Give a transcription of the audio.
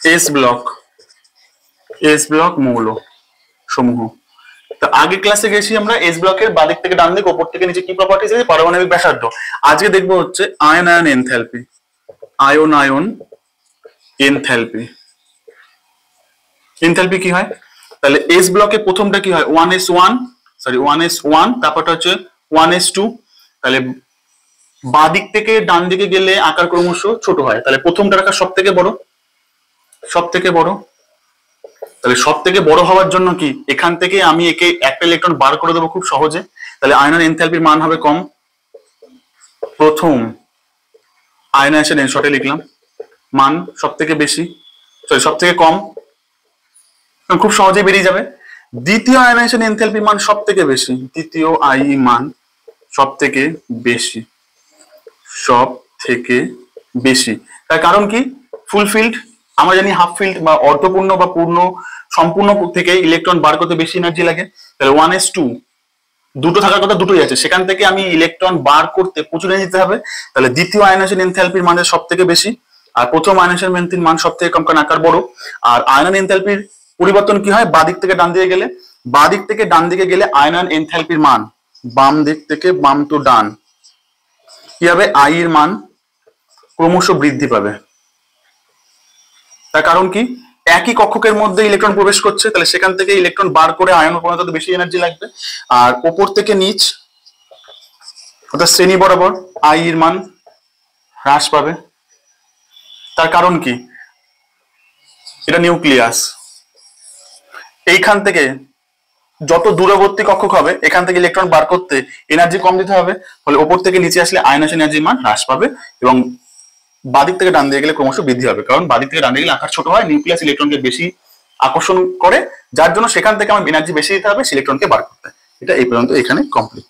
S block মৌল সমূহ। তো আগে ক্লাসে গেছি আমরা এস ব্লকের বাদিক থেকে ডান দিক, উপর থেকে নিচে কি প্রপার্টিজ আছে, পারমাণবিক ব্যাসার্ধ। আজকে দেখবো হচ্ছে ion ion enthalpy. Ion ion enthalpy. Enthalpy কি হয়, তাহলে এস ব্লকে প্রথমটা কি হয় 1s1, তারপরটা হচ্ছে 1s2। তাহলে বাদিক থেকে ডান দিকে গেলে আকার ক্রমশ ছোট হয়, তাহলে প্রথমটার আকার সব থেকে বড়। তাহলে সব থেকে বড় হওয়ার জন্য কি এখান থেকে আমি একে একটা ইলেকট্রন বার করে দেবো খুব সহজে। তাহলে আয়নন এনথ্যালপির মান হবে কম। প্রথম আয়নায়ন এন শর্টে লিখলাম, মান সব থেকে বেশি, সব থেকে কম, খুব সহজেই বেরিয়ে যাবে। দ্বিতীয় আয়নায়ন এনথ্যালপির মান সব থেকে বেশি, দ্বিতীয় আই মান সব থেকে বেশি। তার কারণ কি, ফুলফিল্ড, আমরা জানি হাফ ফিল্ড বা অর্ধপূর্ণ বা পূর্ণ সম্পূর্ণ থেকে ইলেকট্রন বার করতে বেশি এনার্জি লাগে। তাহলে 1s2 দুটো থাকার কথা, দুটোই আছে, সেখান থেকে আমি ইলেকট্রন বার করতে প্রচুর এনার্জি দিতে হবে। তাহলে দ্বিতীয় আয়নায়ন এনথ্যালপির মান সব থেকে বেশি, আর প্রথম আয়নায়ন এনথ্যালপির মান সব থেকে কম, কারণ আকার বড়। আর আয়নন এনথ্যালপির পরিবর্তন কি হয়, বাদিক থেকে ডান দিকে গেলে আয়নন এনথ্যালপির মান বাম দিক থেকে বাম টু ডান কি হবে, আই এর মান ক্রমশ বৃদ্ধি পাবে। তার কারণ কি, একই কক্ষকের মধ্যে ইলেকট্রন প্রবেশ করছে, তাহলে সেখান থেকে ইলেকট্রন বার করে আয়ন পরিণত বেশি এনার্জি লাগবে। আর ওপর থেকে নিচ অর্থাৎ শ্রেণী বরাবর আই এর মান হ্রাস পাবে। তার কারণ কি, এটা নিউক্লিয়াস, এইখান থেকে যত দূরবর্তী কক্ষক হবে এখান থেকে ইলেকট্রন বার করতে এনার্জি কম দিতে হবে, ফলে ওপর থেকে নিচে আসলে আয়নায়ন এনার্জির মান হ্রাস পাবে এবং বাদিক থেকে ডান দিকে গেলে ক্রমশ বৃদ্ধি হবে। কারণ বাদিক থেকে ডান দিকে গেলে আকার ছোট হয়, নিউক্লিয়াস ইলেকট্রনকে বেশি আকর্ষণ করে, যার জন্য সেখান থেকে আমার এনার্জি বেশি দিতে হবে ইলেকট্রনকে বার করতে। এটা এই পর্যন্ত এখানে কমপ্লিট।